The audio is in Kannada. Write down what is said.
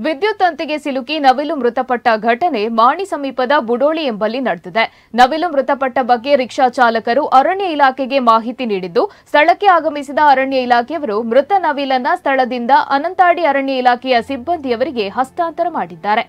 ವಿದ್ಯುತ್ ತಂತಿಗೆ ಸಿಲುಕಿ ನವಿಲು ಮೃತಪಟ್ಟ ಘಟನೆ ಮಾಣಿ ಸಮೀಪದ ಬುಡೋಳಿ ಎಂಬಲ್ಲಿ ನಡೆದಿದೆ. ನವಿಲು ಮೃತಪಟ್ಟ ಬಗ್ಗೆ ರಿಕ್ಷಾ ಚಾಲಕರು ಅರಣ್ಯ ಇಲಾಖೆಗೆ ಮಾಹಿತಿ ನೀಡಿದ್ದು, ಸ್ಥಳಕ್ಕೆ ಆಗಮಿಸಿದ ಅರಣ್ಯ ಇಲಾಖೆಯವರು ಮೃತ ನವಿಲನ್ನ ಸ್ಥಳದಿಂದ ಅನಂತಾಡಿ ಅರಣ್ಯ ಇಲಾಖೆಯ ಸಿಬ್ಬಂದಿಯವರಿಗೆ ಹಸ್ತಾಂತರ ಮಾಡಿದ್ದಾರೆ.